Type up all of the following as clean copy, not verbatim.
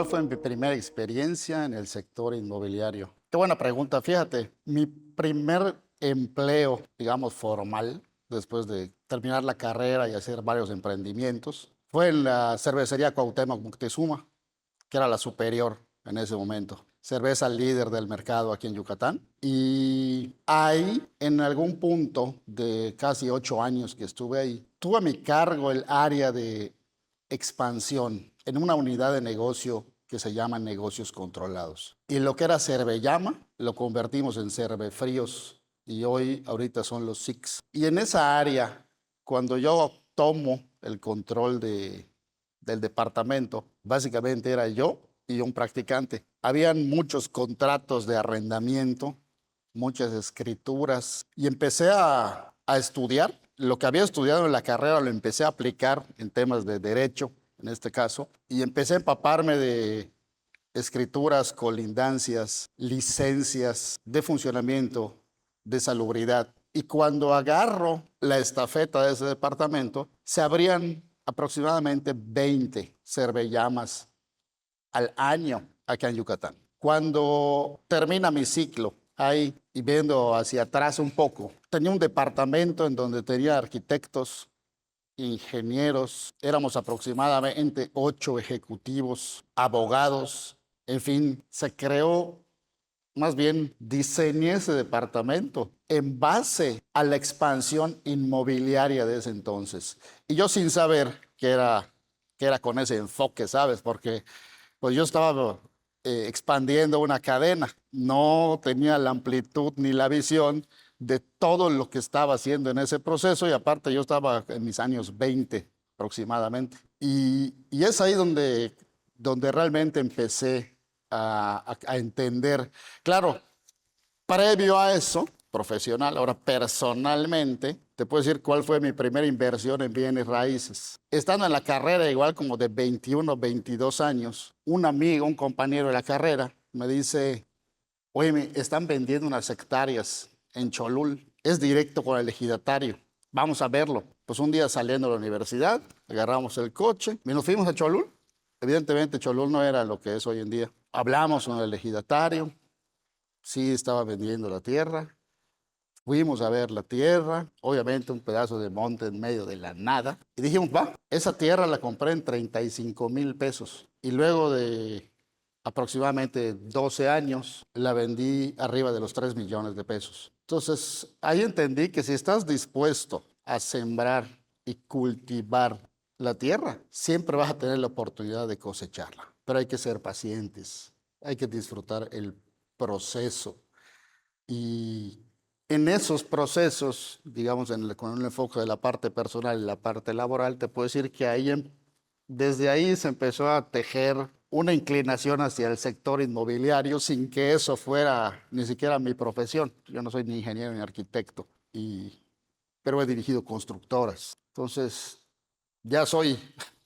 ¿Cuál fue mi primera experiencia en el sector inmobiliario? Qué buena pregunta. Fíjate, mi primer empleo, digamos, formal, después de terminar la carrera y hacer varios emprendimientos, fue en la cervecería Cuauhtémoc Moctezuma, que era la superior en ese momento. Cerveza líder del mercado aquí en Yucatán. Y ahí, en algún punto de casi 8 años que estuve ahí, tuve a mi cargo el área de expansión en una unidad de negocio que se llama negocios controlados. Y lo que era Cervellama lo convertimos en Cervefríos y ahorita son los SIX. Y en esa área, cuando yo tomo el control del departamento, básicamente era yo y un practicante. Habían muchos contratos de arrendamiento, muchas escrituras y empecé a estudiar. Lo que había estudiado en la carrera lo empecé a aplicar en temas de derecho, en este caso, y empecé a empaparme de escrituras, colindancias, licencias de funcionamiento, de salubridad. Y cuando agarro la estafeta de ese departamento, se abrían aproximadamente 20 cervellamas al año acá en Yucatán. Cuando termina mi ciclo, ahí y viendo hacia atrás un poco, tenía un departamento en donde tenía arquitectos, ingenieros, éramos aproximadamente 8 ejecutivos, abogados, en fin, se creó, más bien diseñé ese departamento en base a la expansión inmobiliaria de ese entonces. Y yo sin saber que era con ese enfoque, ¿sabes? Porque pues yo estaba expandiendo una cadena, no tenía la amplitud ni la visión de todo lo que estaba haciendo en ese proceso y aparte yo estaba en mis años 20 aproximadamente. Y es ahí donde realmente empecé a entender. Claro, previo a eso, profesional, ahora personalmente, te puedo decir cuál fue mi primera inversión en bienes raíces. Estando en la carrera, igual como de 21, 22 años, un amigo, un compañero de la carrera, me dice, oye, me están vendiendo unas hectáreas en Cholul, es directo con el ejidatario, vamos a verlo. Pues un día saliendo de la universidad, agarramos el coche y nos fuimos a Cholul. Evidentemente Cholul no era lo que es hoy en día. Hablamos con el ejidatario, sí estaba vendiendo la tierra. Fuimos a ver la tierra, obviamente un pedazo de monte en medio de la nada. Y dijimos, va, esa tierra la compré en 35,000 pesos. Y luego de aproximadamente 12 años, la vendí arriba de los 3 millones de pesos. Entonces, ahí entendí que si estás dispuesto a sembrar y cultivar la tierra, siempre vas a tener la oportunidad de cosecharla. Pero hay que ser pacientes, hay que disfrutar el proceso y en esos procesos, digamos, con el enfoque de la parte personal y la parte laboral, te puedo decir que desde ahí se empezó a tejer una inclinación hacia el sector inmobiliario sin que eso fuera ni siquiera mi profesión. Yo no soy ni ingeniero ni arquitecto, pero he dirigido constructoras. Entonces, ya soy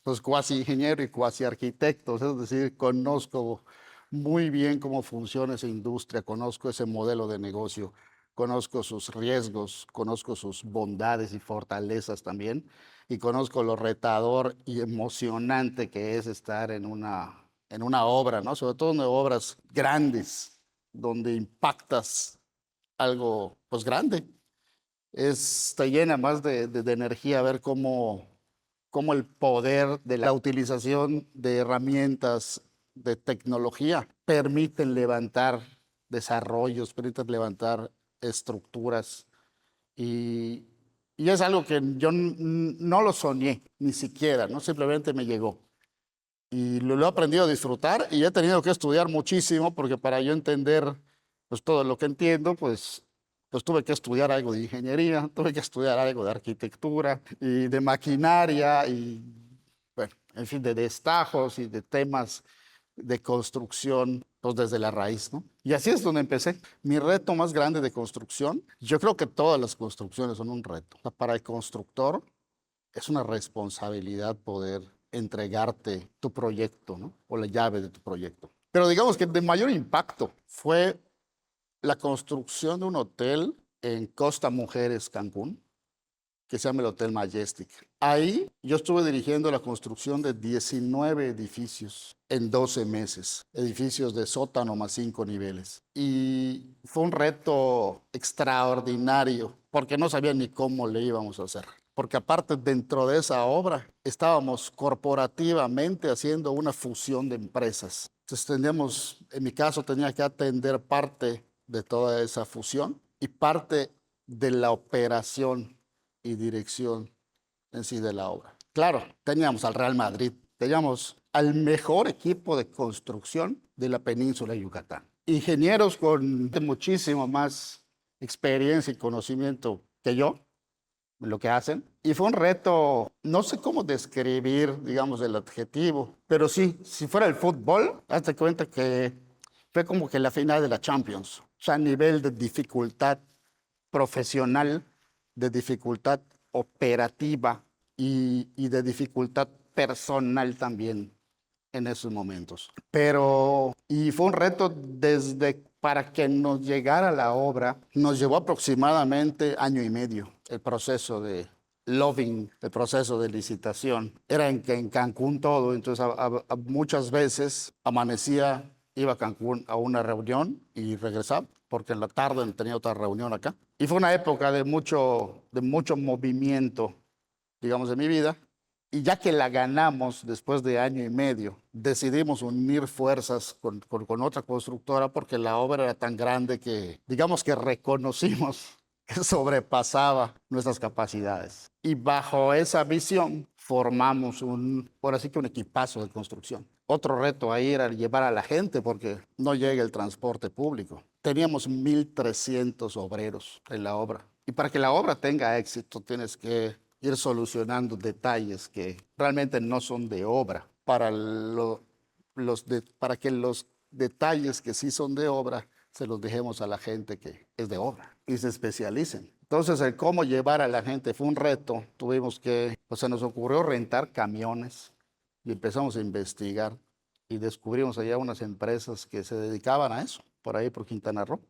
pues cuasi ingeniero y cuasi arquitecto, es decir, conozco muy bien cómo funciona esa industria, conozco ese modelo de negocio, conozco sus riesgos, conozco sus bondades y fortalezas también, y conozco lo retador y emocionante que es estar en una obra, ¿no? Sobre todo en obras grandes, donde impactas algo pues grande. Te llena más de energía ver cómo el poder de la utilización de herramientas de tecnología permiten levantar desarrollos, permiten levantar estructuras y, y es algo que yo no lo soñé, ni siquiera, ¿no? Simplemente me llegó. Y lo he aprendido a disfrutar y he tenido que estudiar muchísimo porque para yo entender pues, todo lo que entiendo, pues tuve que estudiar algo de ingeniería, tuve que estudiar algo de arquitectura y de maquinaria y, bueno, en fin, de destajos y de temas de construcción, pues desde la raíz, ¿no? Y así es donde empecé. Mi reto más grande de construcción, yo creo que todas las construcciones son un reto. O sea, para el constructor es una responsabilidad poder entregarte tu proyecto, ¿no? O la llave de tu proyecto. Pero digamos que de mayor impacto fue la construcción de un hotel en Costa Mujeres, Cancún, que se llama el Hotel Majestic. Ahí yo estuve dirigiendo la construcción de 19 edificios en 12 meses, edificios de sótano más 5 niveles. Y fue un reto extraordinario, porque no sabía ni cómo le íbamos a hacer. Porque aparte dentro de esa obra estábamos corporativamente haciendo una fusión de empresas. Entonces teníamos, en mi caso tenía que atender parte de toda esa fusión y parte de la operación y dirección en sí de la obra. Claro, teníamos al Real Madrid, teníamos al mejor equipo de construcción de la península de Yucatán. Ingenieros con muchísimo más experiencia y conocimiento que yo en lo que hacen. Y fue un reto, no sé cómo describir, digamos, el adjetivo, pero sí, si fuera el fútbol, hazte cuenta que fue como que la final de la Champions. O sea, a nivel de dificultad profesional, de dificultad operativa y de dificultad personal también en esos momentos. Pero, y fue un reto desde para que nos llegara la obra, nos llevó aproximadamente año y medio el proceso de loving, el proceso de licitación. Era en Cancún todo, entonces muchas veces amanecía, iba a Cancún a una reunión y regresaba, porque en la tarde tenía otra reunión acá. Y fue una época de mucho movimiento, digamos, de mi vida. Y ya que la ganamos después de año y medio, decidimos unir fuerzas con otra constructora porque la obra era tan grande que, digamos que reconocimos que sobrepasaba nuestras capacidades. Y bajo esa visión formamos por así que un equipazo de construcción. Otro reto ahí era llevar a la gente porque no llega el transporte público. Teníamos 1,300 obreros en la obra. Y para que la obra tenga éxito tienes que ir solucionando detalles que realmente no son de obra, para que los detalles que sí son de obra se los dejemos a la gente que es de obra y se especialicen. Entonces, el cómo llevar a la gente fue un reto. Tuvimos que, pues se nos ocurrió rentar camiones y empezamos a investigar y descubrimos allá unas empresas que se dedicaban a eso, por ahí por Quintana Roo,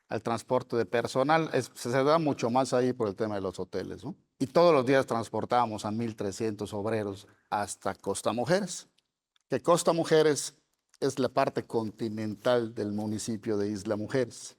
al transporte de personal. Se da mucho más ahí por el tema de los hoteles, ¿no? Y todos los días transportábamos a 1,300 obreros hasta Costa Mujeres, que Costa Mujeres es la parte continental del municipio de Isla Mujeres.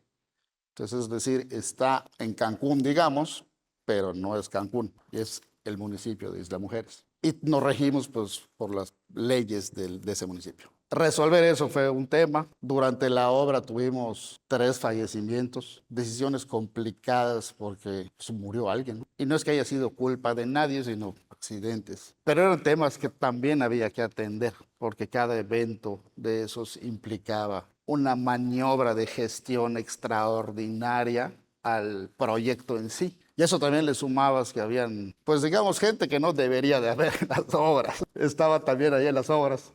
Entonces, es decir, está en Cancún, digamos, pero no es Cancún, es el municipio de Isla Mujeres. Y nos regimos pues, por las leyes de ese municipio. Resolver eso fue un tema. Durante la obra tuvimos 3 fallecimientos, decisiones complicadas porque pues, murió alguien, ¿no? Y no es que haya sido culpa de nadie, sino accidentes. Pero eran temas que también había que atender, porque cada evento de esos implicaba una maniobra de gestión extraordinaria al proyecto en sí. Y eso también le sumabas que habían, pues digamos, gente que no debería de haber en las obras. Estaba también ahí en las obras.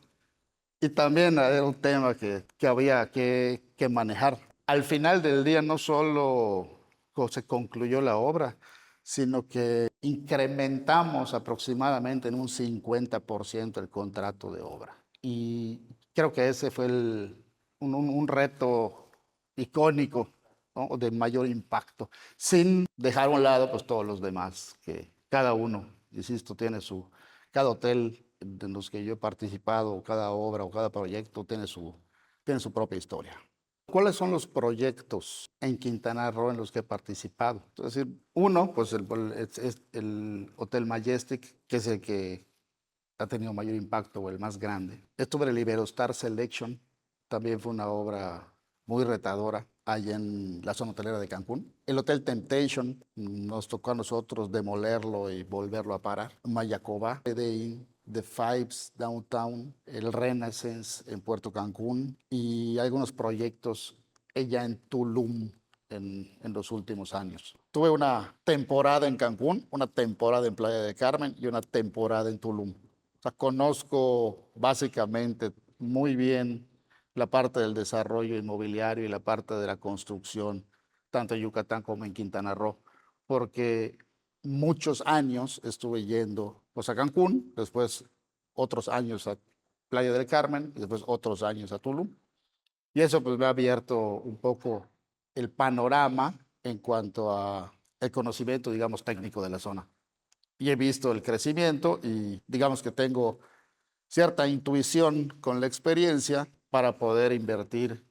Y también era un tema que había que manejar. Al final del día no solo se concluyó la obra, sino que incrementamos aproximadamente en un 50% el contrato de obra. Y creo que ese fue un reto icónico, ¿no? De mayor impacto, sin dejar a un lado pues, todos los demás, que cada uno, insisto, cada hotel en los que yo he participado, cada obra o cada proyecto tiene su propia historia. ¿Cuáles son los proyectos en Quintana Roo en los que he participado? Es decir, uno, pues es el Hotel Majestic, que es el que ha tenido mayor impacto o el más grande. Estuve en el Iberostar Selection, también fue una obra muy retadora allá en la zona hotelera de Cancún. El Hotel Temptation, nos tocó a nosotros demolerlo y volverlo a parar. Mayacoba, The Fives Downtown, el Renaissance en Puerto Cancún y algunos proyectos ella en Tulum en los últimos años. Tuve una temporada en Cancún, una temporada en Playa del Carmen y una temporada en Tulum. O sea, conozco básicamente muy bien la parte del desarrollo inmobiliario y la parte de la construcción, tanto en Yucatán como en Quintana Roo, porque muchos años estuve yendo pues, a Cancún, después otros años a Playa del Carmen y después otros años a Tulum. Y eso pues me ha abierto un poco el panorama en cuanto a el conocimiento, digamos, técnico de la zona. y he visto el crecimiento y digamos que tengo cierta intuición con la experiencia para poder invertir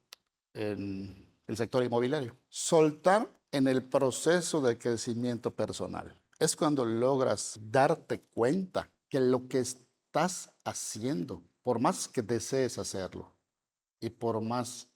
en el sector inmobiliario. Soltar en el proceso de crecimiento personal es cuando logras darte cuenta que lo que estás haciendo, por más que desees hacerlo y por más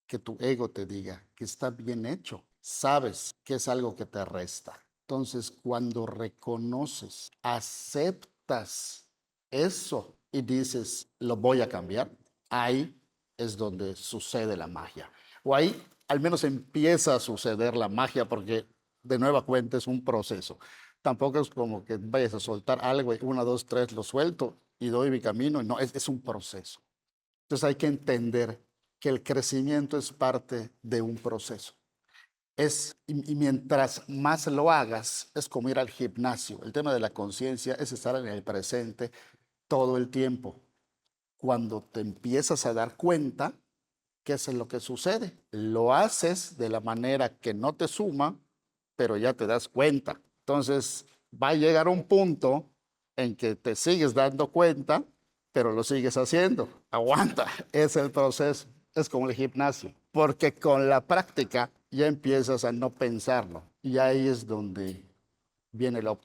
que tu ego te diga que está bien hecho, sabes que es algo que te resta. Entonces, cuando reconoces, aceptas eso y dices, lo voy a cambiar, ahí es donde sucede la magia. O ahí al menos empieza a suceder la magia porque de nueva cuenta es un proceso. Tampoco es como que vayas a soltar algo y una, dos, tres, lo suelto y doy mi camino. No, es un proceso. Entonces hay que entender que el crecimiento es parte de un proceso. Y mientras más lo hagas, es como ir al gimnasio. El tema de la conciencia es estar en el presente todo el tiempo. Cuando te empiezas a dar cuenta, ¿qué es lo que sucede? Lo haces de la manera que no te suma, pero ya te das cuenta. Entonces va a llegar un punto en que te sigues dando cuenta, pero lo sigues haciendo. Aguanta, es el proceso. Es como el gimnasio, porque con la práctica ya empiezas a no pensarlo. Y ahí es donde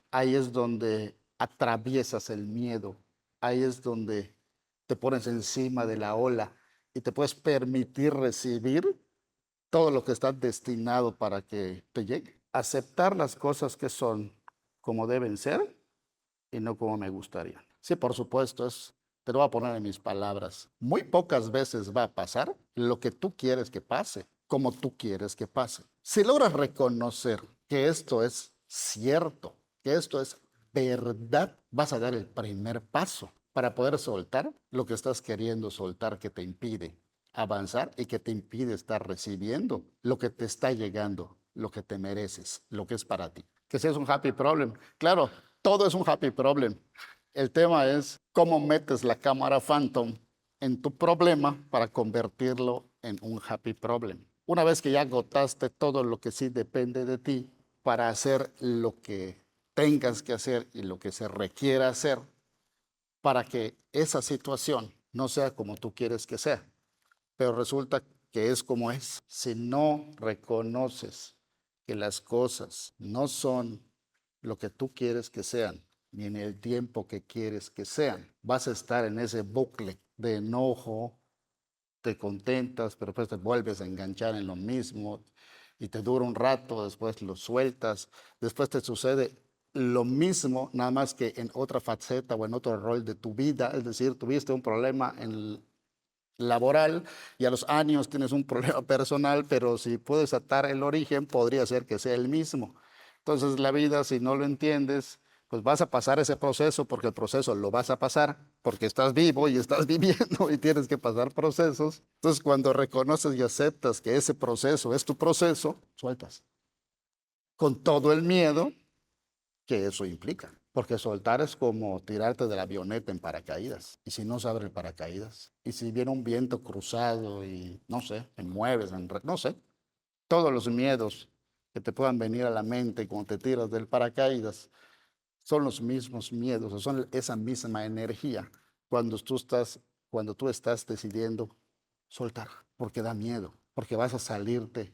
ahí es donde atraviesas el miedo, ahí es donde te pones encima de la ola y te puedes permitir recibir todo lo que está destinado para que te llegue. Aceptar las cosas que son como deben ser y no como me gustaría. Sí, por supuesto, te lo voy a poner en mis palabras. Muy pocas veces va a pasar lo que tú quieres que pase, como tú quieres que pase. Si logras reconocer que esto es cierto, que esto es verdad, vas a dar el primer paso para poder soltar lo que estás queriendo soltar que te impide avanzar y que te impide estar recibiendo lo que te está llegando, lo que te mereces, lo que es para ti. Que si es un happy problem. Claro, todo es un happy problem. El tema es cómo metes la cámara Phantom en tu problema para convertirlo en un happy problem. Una vez que ya agotaste todo lo que sí depende de ti para hacer lo que tengas que hacer y lo que se requiera hacer para que esa situación no sea como tú quieres que sea, pero resulta que es como es. Si no reconoces que las cosas no son lo que tú quieres que sean, ni en el tiempo que quieres que sean, vas a estar en ese bucle de enojo, te contentas, pero después te vuelves a enganchar en lo mismo y te dura un rato, después lo sueltas, después te sucede lo mismo, nada más que en otra faceta o en otro rol de tu vida, es decir, tuviste un problema en laboral y a los años tienes un problema personal, pero si puedes atar el origen, podría ser que sea el mismo. Entonces la vida, si no lo entiendes, pues vas a pasar ese proceso porque el proceso lo vas a pasar porque estás vivo y estás viviendo y tienes que pasar procesos. Entonces cuando reconoces y aceptas que ese proceso es tu proceso, sueltas con todo el miedo que eso implica. Porque soltar es como tirarte de la avioneta en paracaídas. Y si no se abre el paracaídas, y si viene un viento cruzado y no sé, te mueves, no sé, todos los miedos que te puedan venir a la mente cuando te tiras del paracaídas son los mismos miedos, o son esa misma energía cuando tú estás decidiendo soltar, porque da miedo, porque vas a salirte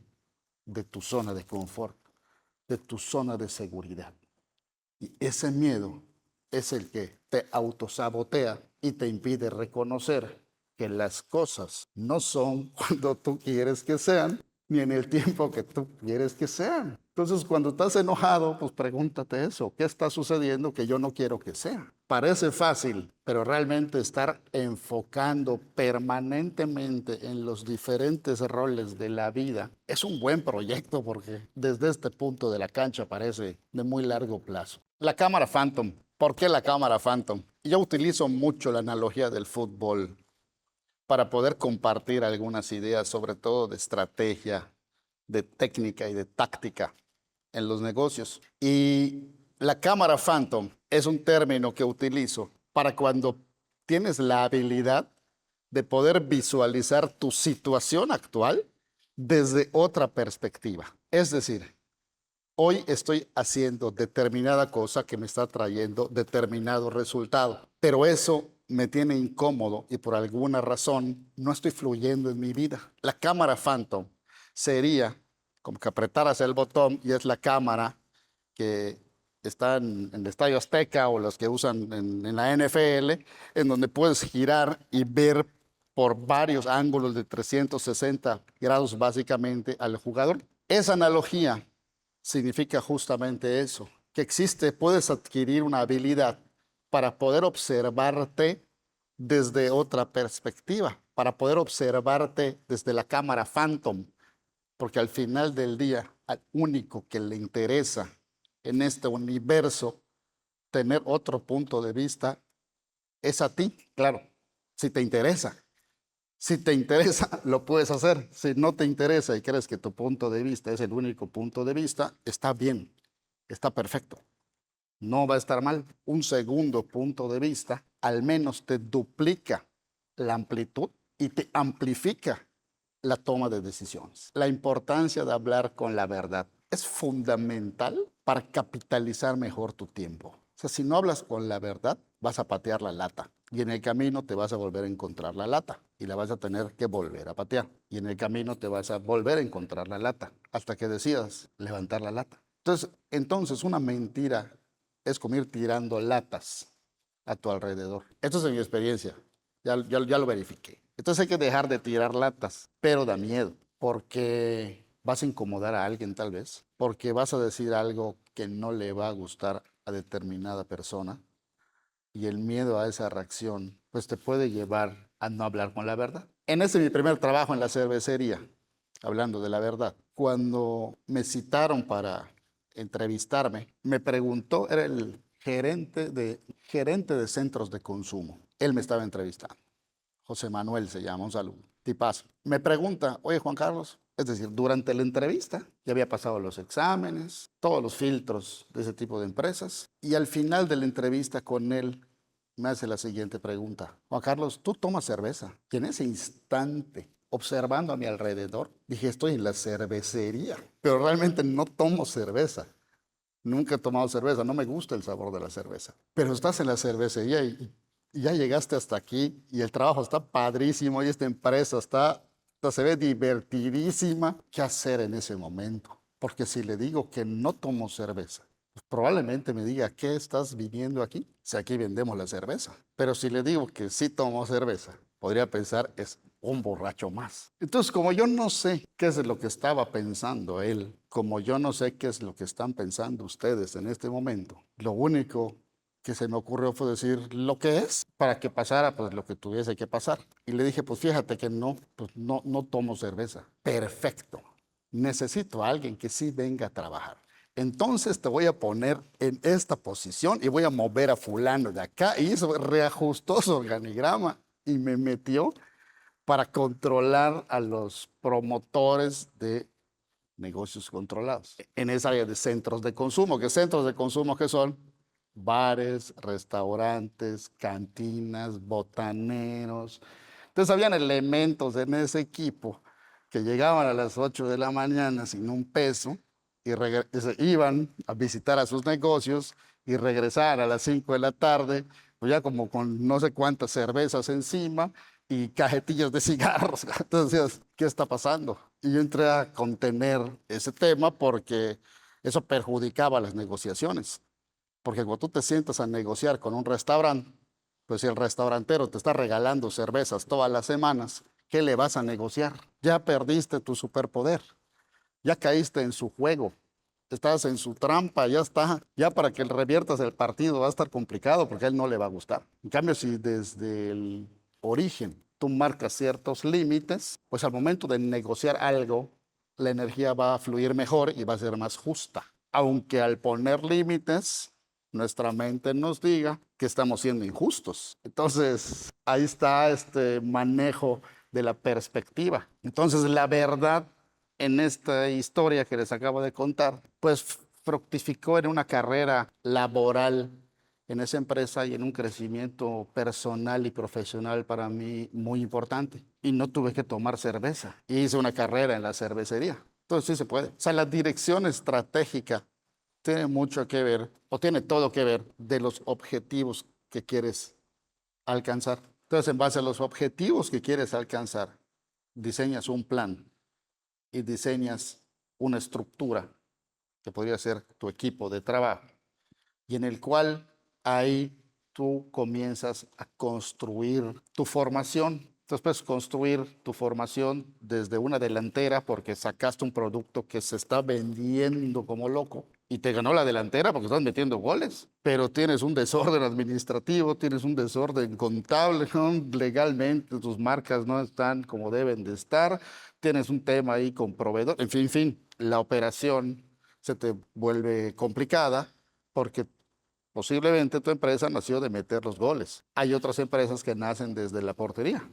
de tu zona de confort, de tu zona de seguridad. Y ese miedo es el que te autosabotea y te impide reconocer que las cosas no son cuando tú quieres que sean, ni en el tiempo que tú quieres que sean. Entonces, cuando estás enojado, pues pregúntate eso, ¿qué está sucediendo que yo no quiero que sea? Parece fácil, pero realmente estar enfocando permanentemente en los diferentes roles de la vida es un buen proyecto porque desde este punto de la cancha parece de muy largo plazo. La cámara Phantom. ¿Por qué la cámara Phantom? Yo utilizo mucho la analogía del fútbol para poder compartir algunas ideas, sobre todo de estrategia, de técnica y de táctica en los negocios. Y la cámara Phantom es un término que utilizo para cuando tienes la habilidad de poder visualizar tu situación actual desde otra perspectiva. Es decir, Hoy estoy haciendo determinada cosa que me está trayendo determinado resultado, pero eso me tiene incómodo y por alguna razón no estoy fluyendo en mi vida. La cámara Phantom sería como que apretaras el botón y es la cámara que está en el Estadio Azteca o los que usan en la NFL, en donde puedes girar y ver por varios ángulos de 360 grados básicamente al jugador. Esa analogía significa justamente eso, que existe, puedes adquirir una habilidad para poder observarte desde otra perspectiva, para poder observarte desde la cámara Phantom, porque al final del día, al único que le interesa en este universo tener otro punto de vista es a ti, claro, si te interesa. Si te interesa, lo puedes hacer. Si no te interesa y crees que tu punto de vista es el único punto de vista, está bien, está perfecto. No va a estar mal. Un segundo punto de vista al menos te duplica la amplitud y te amplifica la toma de decisiones. La importancia de hablar con la verdad es fundamental para capitalizar mejor tu tiempo. O sea, si no hablas con la verdad, vas a patear la lata y en el camino te vas a volver a encontrar la lata y la vas a tener que volver a patear y en el camino te vas a volver a encontrar la lata hasta que decidas levantar la lata. Entonces una mentira es como ir tirando latas a tu alrededor. Esto es en mi experiencia, ya lo verifiqué. Entonces hay que dejar de tirar latas, pero da miedo, porque vas a incomodar a alguien tal vez, porque vas a decir algo que no le va a gustar a determinada persona y el miedo a esa reacción pues te puede llevar a no hablar con la verdad. En ese mi primer trabajo en la cervecería, hablando de la verdad, cuando me citaron para entrevistarme, me preguntó, era el gerente de centros de consumo. Él me estaba entrevistando. José Manuel se llama, un saludo, tipazo. Me pregunta, oye Juan Carlos, es decir, durante la entrevista ya había pasado los exámenes, todos los filtros de ese tipo de empresas, y al final de la entrevista con él me hace la siguiente pregunta. Juan Carlos, ¿tú tomas cerveza? Y en ese instante, observando a mi alrededor, dije, estoy en la cervecería, pero realmente no tomo cerveza. Nunca he tomado cerveza, no me gusta el sabor de la cerveza. Pero estás en la cervecería y ya llegaste hasta aquí y el trabajo está padrísimo y esta empresa se ve divertidísima. ¿Qué hacer en ese momento? Porque si le digo que no tomo cerveza, pues probablemente me diga, ¿qué estás viviendo aquí? Si aquí vendemos la cerveza. Pero si le digo que sí tomo cerveza, podría pensar, es un borracho más. Entonces, como yo no sé qué es lo que estaba pensando él, como yo no sé qué es lo que están pensando ustedes en este momento, lo único que se me ocurrió fue decir lo que es para que pasara pues lo que tuviese que pasar. Y le dije, pues fíjate que no, pues no tomo cerveza. Perfecto. Necesito a alguien que sí venga a trabajar. Entonces te voy a poner en esta posición y voy a mover a fulano de acá. Y eso reajustó su organigrama y me metió para controlar a los promotores de negocios controlados en esa área de centros de consumo. ¿Qué centros de consumo qué son? Bares, restaurantes, cantinas, botaneros. Entonces habían elementos en ese equipo que llegaban a las 8 de la mañana sin un peso y iban a visitar a sus negocios y regresaban a las 5 de la tarde, pues ya como con no sé cuántas cervezas encima y cajetillas de cigarros. Entonces, ¿qué está pasando? Y yo entré a contener ese tema porque eso perjudicaba las negociaciones. Porque cuando tú te sientas a negociar con un restaurante, pues si el restaurantero te está regalando cervezas todas las semanas, ¿qué le vas a negociar? Ya perdiste tu superpoder, ya caíste en su juego, estás en su trampa, ya está, ya para que reviertas el partido va a estar complicado porque a él no le va a gustar. En cambio, si desde el origen tú marcas ciertos límites, pues al momento de negociar algo, la energía va a fluir mejor y va a ser más justa. Aunque al poner límites, nuestra mente nos diga que estamos siendo injustos. Entonces, ahí está este manejo de la perspectiva. Entonces, la verdad en esta historia que les acabo de contar, pues fructificó en una carrera laboral en esa empresa y en un crecimiento personal y profesional para mí muy importante. Y no tuve que tomar cerveza. Hice una carrera en la cervecería. Entonces sí se puede. O sea, la dirección estratégica tiene mucho que ver, o tiene todo que ver, de los objetivos que quieres alcanzar. Entonces, en base a los objetivos que quieres alcanzar, diseñas un plan y diseñas una estructura que podría ser tu equipo de trabajo, y en el cual ahí tú comienzas a construir tu formación. Entonces puedes construir tu formación desde una delantera porque sacaste un producto que se está vendiendo como loco y te ganó la delantera porque estás metiendo goles, pero tienes un desorden administrativo, tienes un desorden contable, ¿no? Legalmente tus marcas no están como deben de estar, tienes un tema ahí con proveedor, en fin, la operación se te vuelve complicada porque posiblemente tu empresa nació de meter los goles. Hay otras empresas que nacen desde la portería,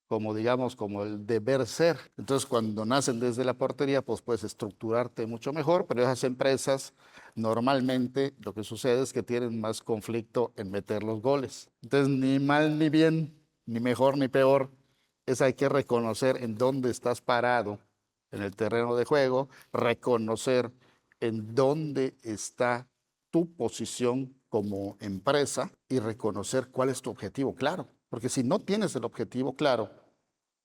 como digamos, como el deber ser. Entonces, cuando nacen desde la portería, pues puedes estructurarte mucho mejor, pero esas empresas normalmente lo que sucede es que tienen más conflicto en meter los goles. Entonces, ni mal ni bien, ni mejor ni peor, es hay que reconocer en dónde estás parado en el terreno de juego, reconocer en dónde está tu posición como empresa y reconocer cuál es tu objetivo claro. Porque si no tienes el objetivo claro,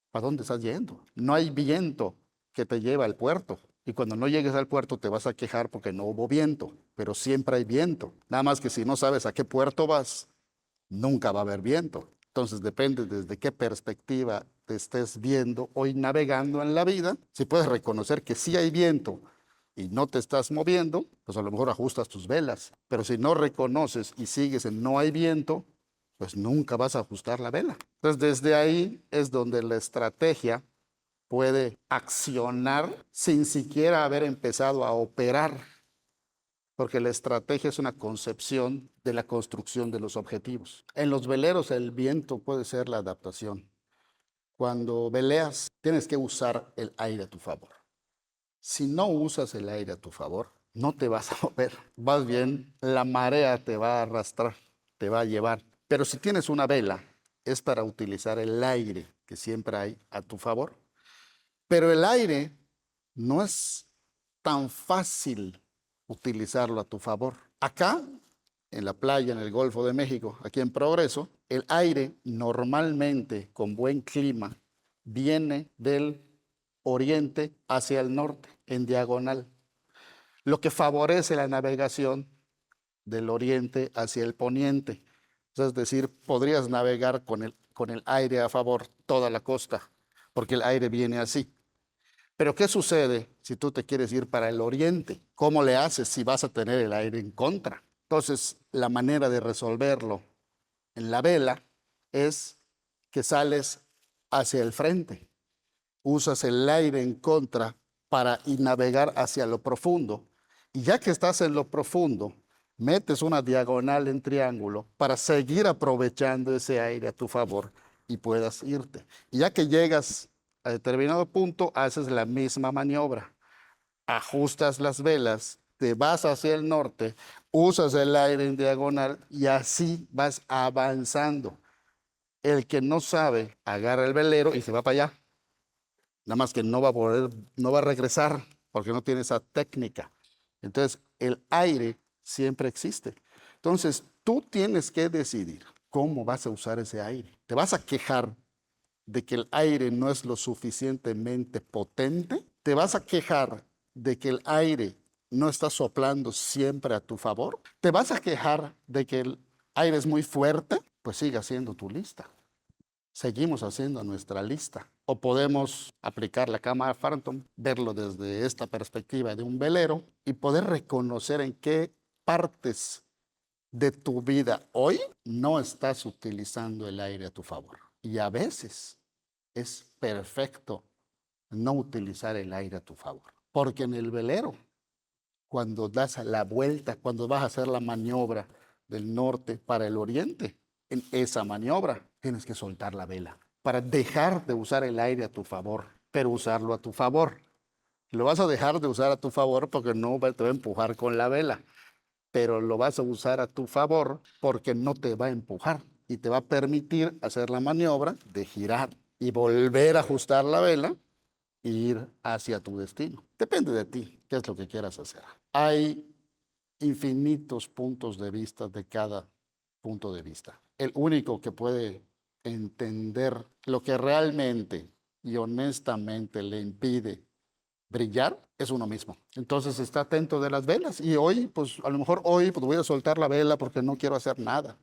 ¿para dónde estás yendo? No hay viento que te lleve al puerto. Y cuando no llegues al puerto te vas a quejar porque no hubo viento, pero siempre hay viento. Nada más que si no sabes a qué puerto vas, nunca va a haber viento. Entonces depende desde qué perspectiva te estés viendo hoy navegando en la vida. Si puedes reconocer que sí hay viento y no te estás moviendo, pues a lo mejor ajustas tus velas. Pero si no reconoces y sigues en no hay viento, pues nunca vas a ajustar la vela. Entonces desde ahí es donde la estrategia puede accionar sin siquiera haber empezado a operar, porque la estrategia es una concepción de la construcción de los objetivos. En los veleros el viento puede ser la adaptación. Cuando veleas, tienes que usar el aire a tu favor. Si no usas el aire a tu favor, no te vas a mover. Vas bien, la marea te va a arrastrar, te va a llevar. Pero si tienes una vela, es para utilizar el aire que siempre hay a tu favor. Pero el aire no es tan fácil utilizarlo a tu favor. Acá, en la playa, en el Golfo de México, aquí en Progreso, el aire normalmente con buen clima viene del oriente hacia el norte, en diagonal, lo que favorece la navegación del oriente hacia el poniente. Es decir, podrías navegar con el aire a favor toda la costa, porque el aire viene así. Pero ¿qué sucede si tú te quieres ir para el oriente? ¿Cómo le haces si vas a tener el aire en contra? Entonces, la manera de resolverlo en la vela es que sales hacia el frente, usas el aire en contra para ir navegar hacia lo profundo. Y ya que estás en lo profundo, metes una diagonal en triángulo para seguir aprovechando ese aire a tu favor y puedas irte. Y ya que llegas a determinado punto, haces la misma maniobra. Ajustas las velas, te vas hacia el norte, usas el aire en diagonal y así vas avanzando. El que no sabe, agarra el velero y se va para allá. Nada más que no va a poder, no va a regresar porque no tiene esa técnica. Entonces, el aire siempre existe. Entonces, tú tienes que decidir cómo vas a usar ese aire. ¿Te vas a quejar de que el aire no es lo suficientemente potente? ¿Te vas a quejar de que el aire no está soplando siempre a tu favor? ¿Te vas a quejar de que el aire es muy fuerte? Pues sigue haciendo tu lista. Seguimos haciendo nuestra lista. O podemos aplicar la cámara Phantom, verlo desde esta perspectiva de un velero y poder reconocer en qué partes de tu vida hoy no estás utilizando el aire a tu favor. Y a veces es perfecto no utilizar el aire a tu favor. Porque en el velero, cuando das la vuelta, cuando vas a hacer la maniobra del norte para el oriente, en esa maniobra tienes que soltar la vela para dejar de usar el aire a tu favor, pero usarlo a tu favor. Lo vas a dejar de usar a tu favor porque no te va a empujar con la vela, pero lo vas a usar a tu favor porque no te va a empujar y te va a permitir hacer la maniobra de girar y volver a ajustar la vela e ir hacia tu destino. Depende de ti, qué es lo que quieras hacer. Hay infinitos puntos de vista de cada punto de vista. El único que puede entender lo que realmente y honestamente le impide brillar es uno mismo. Entonces está atento de las velas y hoy, pues a lo mejor hoy pues, voy a soltar la vela porque no quiero hacer nada.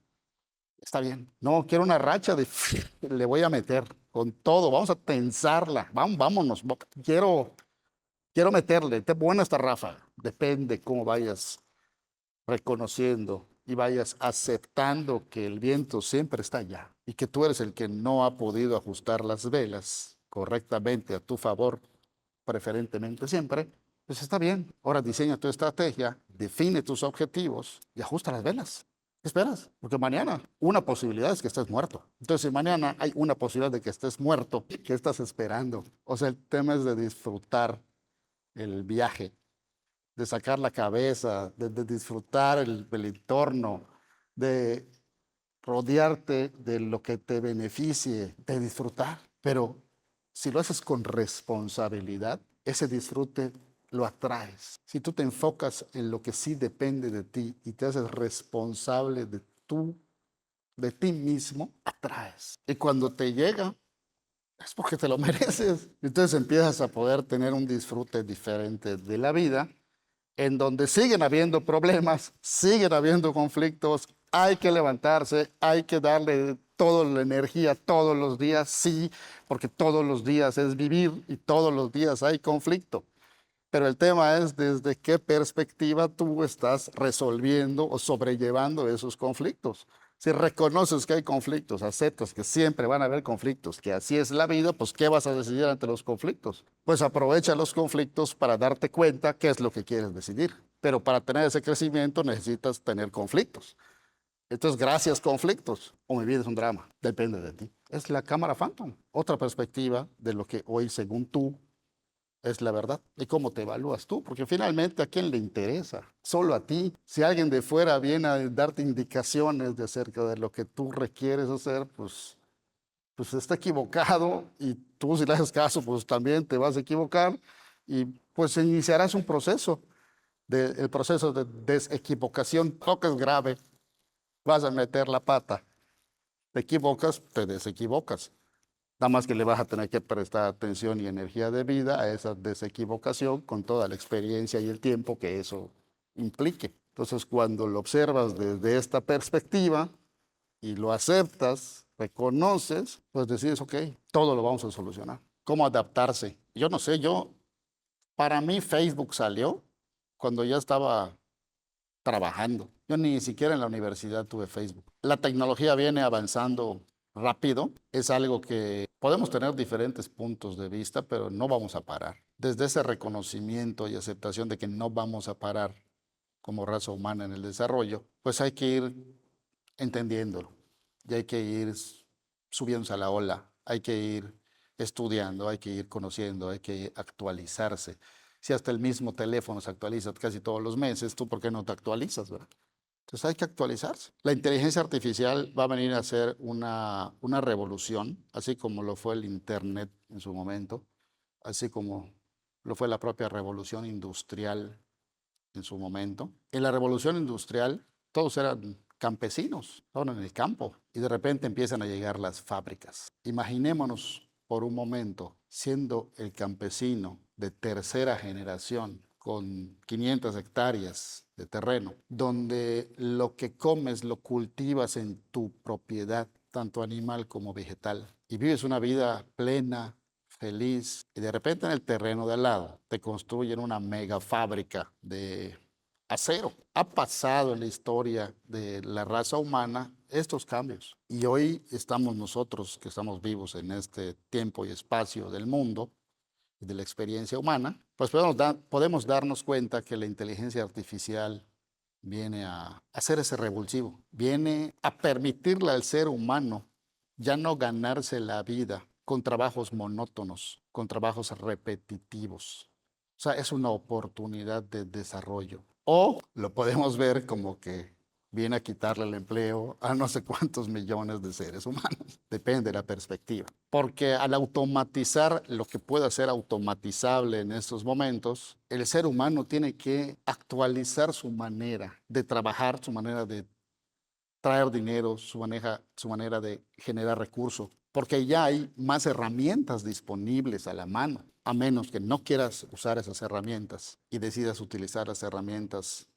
Está bien. No, quiero una racha de le voy a meter con todo, vamos a tensarla. Vámonos. Quiero meterle. Está buena esta ráfaga. Depende cómo vayas reconociendo y vayas aceptando que el viento siempre está allá y que tú eres el que no ha podido ajustar las velas correctamente a tu favor, preferentemente siempre, pues está bien. Ahora diseña tu estrategia, define tus objetivos y ajusta las velas. ¿Qué esperas? Porque mañana una posibilidad es que estés muerto. Entonces, si mañana hay una posibilidad de que estés muerto, ¿qué estás esperando? O sea, el tema es de disfrutar el viaje, de sacar la cabeza, de disfrutar el entorno, de rodearte de lo que te beneficie, de disfrutar. Pero si lo haces con responsabilidad, ese disfrute lo atraes. Si tú te enfocas en lo que sí depende de ti y te haces responsable de ti mismo, atraes. Y cuando te llega, es porque te lo mereces. Entonces empiezas a poder tener un disfrute diferente de la vida en donde siguen habiendo problemas, siguen habiendo conflictos, hay que levantarse, hay que darle toda la energía todos los días, sí, porque todos los días es vivir y todos los días hay conflicto. Pero el tema es desde qué perspectiva tú estás resolviendo o sobrellevando esos conflictos. Si reconoces que hay conflictos, aceptas que siempre van a haber conflictos, que así es la vida, pues ¿qué vas a decidir ante los conflictos? Pues aprovecha los conflictos para darte cuenta qué es lo que quieres decidir. Pero para tener ese crecimiento necesitas tener conflictos. Entonces, gracias conflictos, o mi vida es un drama, depende de ti. Es la cámara Phantom, otra perspectiva de lo que hoy, según tú, es la verdad. ¿Y cómo te evalúas tú? Porque finalmente, ¿a quién le interesa? Solo a ti. Si alguien de fuera viene a darte indicaciones de acerca de lo que tú requieres hacer, pues está equivocado y tú si le haces caso, pues también te vas a equivocar y pues iniciarás un proceso, el proceso de desequivocación. Tocas grave, vas a meter la pata. Te equivocas, te desequivocas. Nada más que le vas a tener que prestar atención y energía de vida a esa desequivocación con toda la experiencia y el tiempo que eso implique. Entonces, cuando lo observas desde esta perspectiva y lo aceptas, reconoces, pues decides, ok, todo lo vamos a solucionar. ¿Cómo adaptarse? Yo no sé, para mí Facebook salió cuando ya estaba trabajando. Yo ni siquiera en la universidad tuve Facebook. La tecnología viene avanzando rápido. Es algo que podemos tener diferentes puntos de vista, pero no vamos a parar. Desde ese reconocimiento y aceptación de que no vamos a parar como raza humana en el desarrollo, pues hay que ir entendiéndolo y hay que ir subiéndose a la ola, hay que ir estudiando, hay que ir conociendo, hay que actualizarse. Si hasta el mismo teléfono se actualiza casi todos los meses, ¿tú por qué no te actualizas, verdad? Entonces hay que actualizarse. La inteligencia artificial va a venir a ser una revolución, así como lo fue el Internet en su momento, así como lo fue la propia revolución industrial en su momento. En la revolución industrial todos eran campesinos, estaban en el campo y de repente empiezan a llegar las fábricas. Imaginémonos por un momento siendo el campesino de tercera generación con 500 hectáreas de terreno, donde lo que comes lo cultivas en tu propiedad, tanto animal como vegetal, y vives una vida plena, feliz, y de repente en el terreno de al lado te construyen una mega fábrica de acero. Ha pasado en la historia de la raza humana estos cambios. Y hoy estamos nosotros, que estamos vivos en este tiempo y espacio del mundo y de la experiencia humana, pues podemos darnos cuenta que la inteligencia artificial viene a hacer ese revulsivo, viene a permitirle al ser humano ya no ganarse la vida con trabajos monótonos, con trabajos repetitivos. O sea, es una oportunidad de desarrollo. O lo podemos ver como que viene a quitarle el empleo a no sé cuántos millones de seres humanos. Depende de la perspectiva. Porque al automatizar lo que pueda ser automatizable en estos momentos, el ser humano tiene que actualizar su manera de trabajar, su manera de traer dinero, su manera de generar recursos, porque ya hay más herramientas disponibles a la mano, a menos que no quieras usar esas herramientas y decidas utilizar las herramientas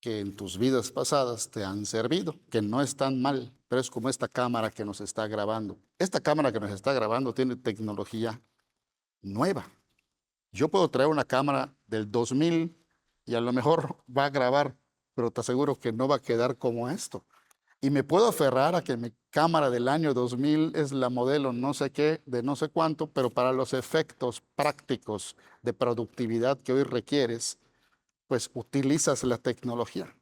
que en tus vidas pasadas te han servido, que no están mal, pero es como esta cámara que nos está grabando. Esta cámara que nos está grabando tiene tecnología nueva. Yo puedo traer una cámara del 2000 y a lo mejor va a grabar, pero te aseguro que no va a quedar como esto. Y me puedo aferrar a que mi cámara del año 2000 es la modelo no sé qué, de no sé cuánto, pero para los efectos prácticos de productividad que hoy requieres, pues utilizas la tecnología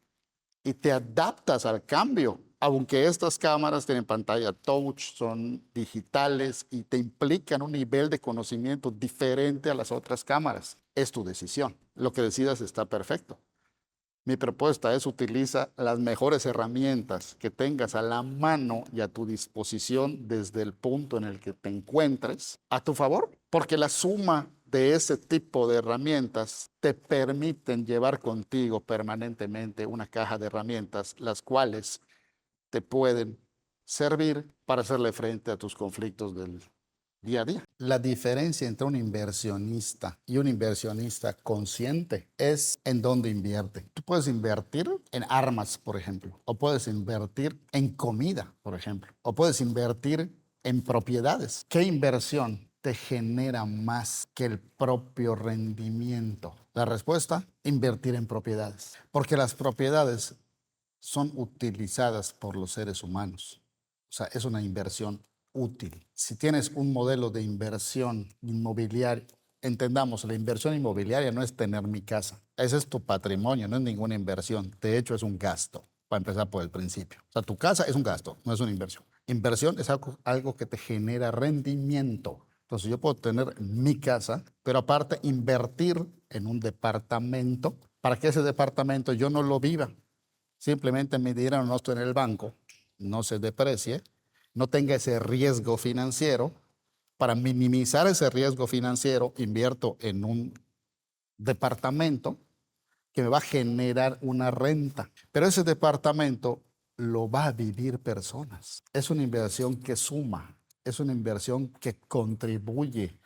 y te adaptas al cambio. Aunque estas cámaras tienen pantalla touch, son digitales y te implican un nivel de conocimiento diferente a las otras cámaras. Es tu decisión. Lo que decidas está perfecto. Mi propuesta es utiliza las mejores herramientas que tengas a la mano y a tu disposición desde el punto en el que te encuentres a tu favor, porque la suma de ese tipo de herramientas te permiten llevar contigo permanentemente una caja de herramientas, las cuales te pueden servir para hacerle frente a tus conflictos del día a día. La diferencia entre un inversionista y un inversionista consciente es en dónde invierte. Tú puedes invertir en armas, por ejemplo, o puedes invertir en comida, por ejemplo, o puedes invertir en propiedades. ¿Qué inversión te genera más que el propio rendimiento? La respuesta, invertir en propiedades, porque las propiedades son utilizadas por los seres humanos. O sea, es una inversión útil. Si tienes un modelo de inversión inmobiliaria, entendamos, la inversión inmobiliaria no es tener mi casa. Ese es tu patrimonio, no es ninguna inversión. De hecho, es un gasto, para empezar por el principio. O sea, tu casa es un gasto, no es una inversión. Inversión es algo que te genera rendimiento. Entonces, yo puedo tener mi casa, pero aparte invertir en un departamento para que ese departamento yo no lo viva. Simplemente mi dinero no esté en el banco, no se deprecie, no tenga ese riesgo financiero. Para minimizar ese riesgo financiero, invierto en un departamento que me va a generar una renta. Pero ese departamento lo va a vivir personas. Es una inversión que suma, es una inversión que contribuye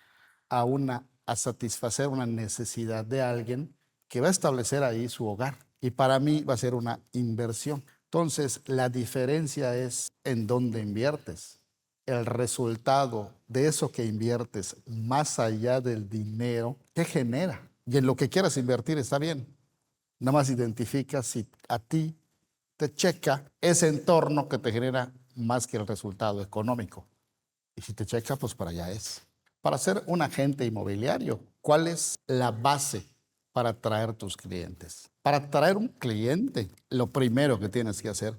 a satisfacer una necesidad de alguien que va a establecer ahí su hogar. Y para mí va a ser una inversión. Entonces, la diferencia es en dónde inviertes. El resultado de eso que inviertes, más allá del dinero, ¿qué genera? Y en lo que quieras invertir está bien. Nada más identifica si a ti te checa ese entorno que te genera más que el resultado económico. Y si te checa, pues para allá es. Para ser un agente inmobiliario, ¿cuál es la base para atraer tus clientes? Para atraer un cliente, lo primero que tienes que hacer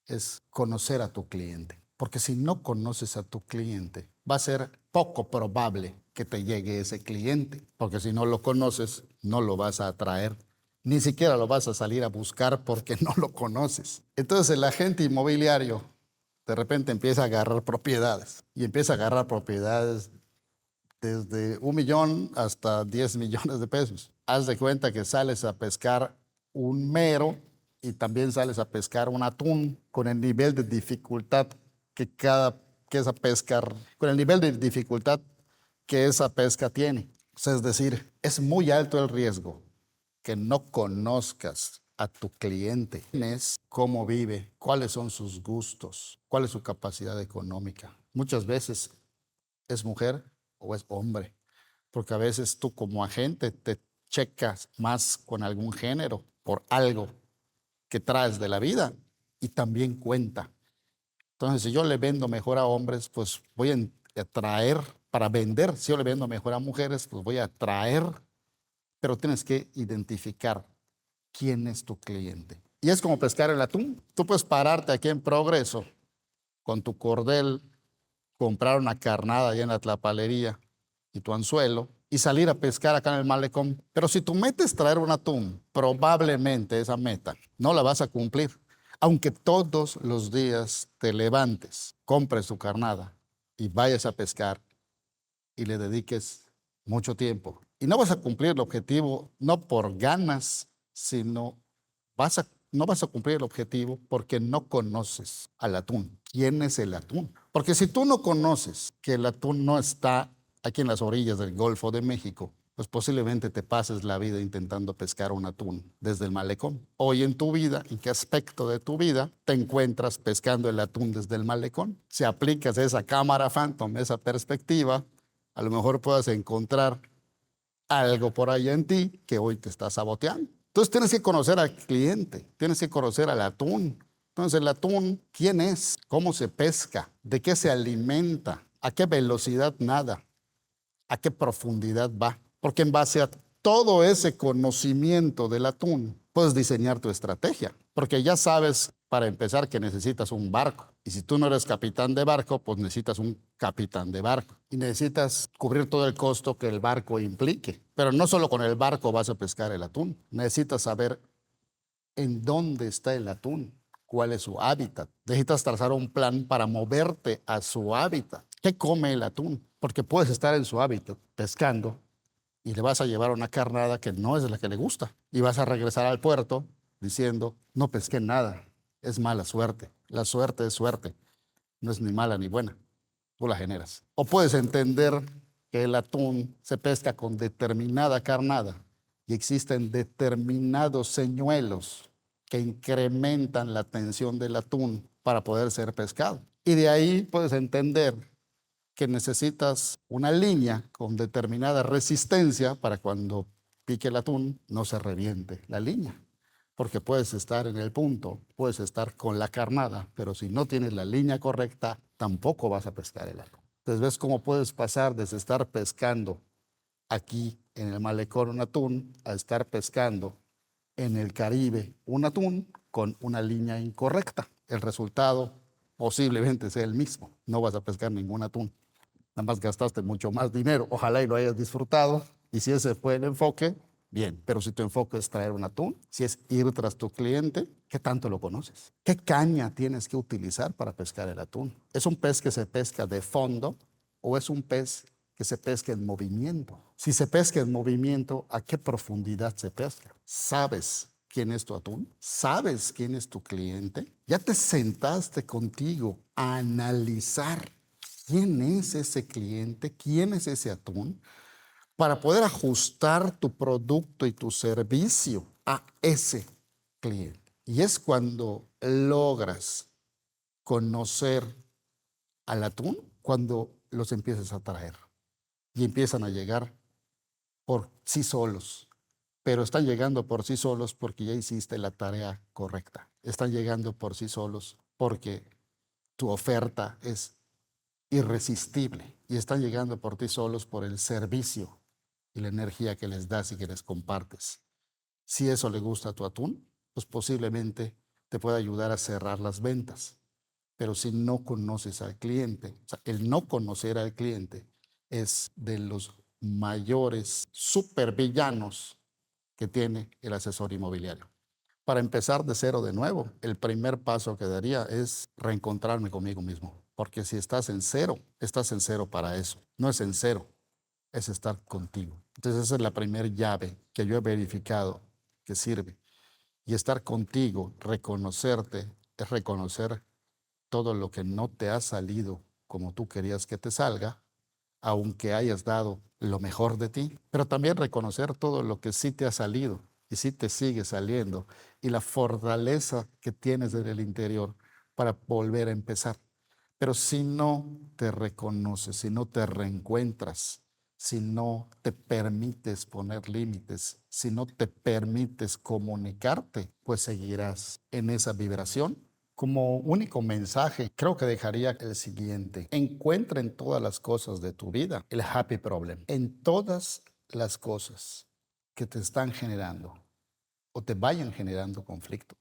es conocer a tu cliente. Porque si no conoces a tu cliente, va a ser poco probable que te llegue ese cliente. Porque si no lo conoces, no lo vas a atraer. Ni siquiera lo vas a salir a buscar porque no lo conoces. Entonces el agente inmobiliario de repente empieza a agarrar propiedades. Y empieza a agarrar propiedades desde 1 millón hasta 10 millones de pesos. Haz de cuenta que sales a pescar un mero y también sales a pescar un atún con el nivel de dificultad que esa pesca, con el nivel de dificultad que esa pesca tiene. O sea, es decir, es muy alto el riesgo que no conozcas a tu cliente. Es cómo vive, cuáles son sus gustos, cuál es su capacidad económica. Muchas veces es mujer o es hombre, porque a veces tú como agente te checas más con algún género por algo que traes de la vida y también cuenta. Entonces, si yo le vendo mejor a hombres, pues voy a atraer para vender. Si yo le vendo mejor a mujeres, pues voy a atraer, pero tienes que identificar quién es tu cliente. Y es como pescar el atún. Tú puedes pararte aquí en Progreso con tu cordel, comprar una carnada allá en la tlapalería y tu anzuelo y salir a pescar acá en el malecón. Pero si tu meta es traer un atún, probablemente esa meta no la vas a cumplir. Aunque todos los días te levantes, compres tu carnada y vayas a pescar y le dediques mucho tiempo. Y no vas a cumplir el objetivo no por ganas, sino no vas a cumplir el objetivo porque no conoces al atún. ¿Quién es el atún? Porque si tú no conoces que el atún no está aquí en las orillas del Golfo de México, pues posiblemente te pases la vida intentando pescar un atún desde el malecón. Hoy en tu vida, ¿en qué aspecto de tu vida te encuentras pescando el atún desde el malecón? Si aplicas esa cámara Phantom, esa perspectiva, a lo mejor puedas encontrar algo por ahí en ti que hoy te está saboteando. Entonces tienes que conocer al cliente, tienes que conocer al atún. Entonces el atún, ¿quién es? ¿Cómo se pesca? ¿De qué se alimenta? ¿A qué velocidad nada? ¿A qué profundidad va? Porque en base a todo ese conocimiento del atún, puedes diseñar tu estrategia. Porque ya sabes, para empezar, que necesitas un barco. Y si tú no eres capitán de barco, pues necesitas un capitán de barco. Y necesitas cubrir todo el costo que el barco implique. Pero no solo con el barco vas a pescar el atún. Necesitas saber en dónde está el atún, cuál es su hábitat. Necesitas trazar un plan para moverte a su hábitat. ¿Qué come el atún? Porque puedes estar en su hábitat pescando y le vas a llevar una carnada que no es la que le gusta. Y vas a regresar al puerto diciendo, no pesqué nada, es mala suerte. La suerte es suerte, no es ni mala ni buena, tú la generas. O puedes entender que el atún se pesca con determinada carnada y existen determinados señuelos que incrementan la tensión del atún para poder ser pescado. Y de ahí puedes entender que necesitas una línea con determinada resistencia para cuando pique el atún no se reviente la línea. Porque puedes estar en el punto, puedes estar con la carnada, pero si no tienes la línea correcta, tampoco vas a pescar el atún. Entonces ves cómo puedes pasar desde estar pescando aquí en el malecón un atún a estar pescando en el Caribe un atún con una línea incorrecta. El resultado posiblemente sea el mismo. No vas a pescar ningún atún. Nada más gastaste mucho más dinero. Ojalá y lo hayas disfrutado. Y si ese fue el enfoque, bien. Pero si tu enfoque es traer un atún, si es ir tras tu cliente, ¿qué tanto lo conoces? ¿Qué caña tienes que utilizar para pescar el atún? ¿Es un pez que se pesca de fondo o es un pez que se pesca en movimiento? Si se pesca en movimiento, ¿a qué profundidad se pesca? ¿Sabes quién es tu atún? ¿Sabes quién es tu cliente? ¿Ya te sentaste contigo a analizar quién es ese cliente? ¿Quién es ese atún? Para poder ajustar tu producto y tu servicio a ese cliente. Y es cuando logras conocer al atún, cuando los empiezas a traer y empiezan a llegar por sí solos, pero están llegando por sí solos porque ya hiciste la tarea correcta. Están llegando por sí solos porque tu oferta es irresistible y están llegando por ti solos por el servicio y la energía que les das y que les compartes. Si eso le gusta a tu atún, pues posiblemente te pueda ayudar a cerrar las ventas. Pero si no conoces al cliente, o sea, el no conocer al cliente es de los mayores supervillanos que tiene el asesor inmobiliario. Para empezar de cero de nuevo, el primer paso que daría es reencontrarme conmigo mismo. Porque si estás en cero para eso. No es en cero, es estar contigo. Entonces esa es la primera llave que yo he verificado que sirve. Y estar contigo, reconocerte, es reconocer todo lo que no te ha salido como tú querías que te salga, aunque hayas dado lo mejor de ti, pero también reconocer todo lo que sí te ha salido y sí te sigue saliendo y la fortaleza que tienes en el interior para volver a empezar. Pero si no te reconoces, si no te reencuentras, si no te permites poner límites, si no te permites comunicarte, pues seguirás en esa vibración. Como único mensaje, creo que dejaría el siguiente. Encuentra en todas las cosas de tu vida el happy problem. En todas las cosas que te están generando o te vayan generando conflicto,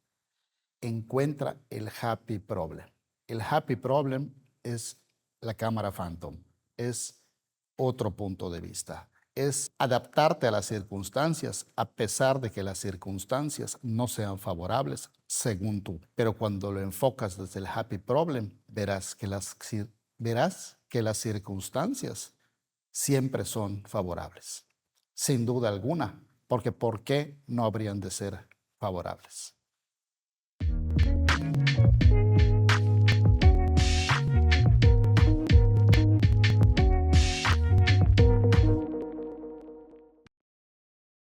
encuentra el happy problem. El happy problem es la cámara Phantom, es otro punto de vista, es adaptarte a las circunstancias, a pesar de que las circunstancias no sean favorables según tú. Pero cuando lo enfocas desde el happy problem, verás que las circunstancias siempre son favorables, sin duda alguna, porque ¿por qué no habrían de ser favorables?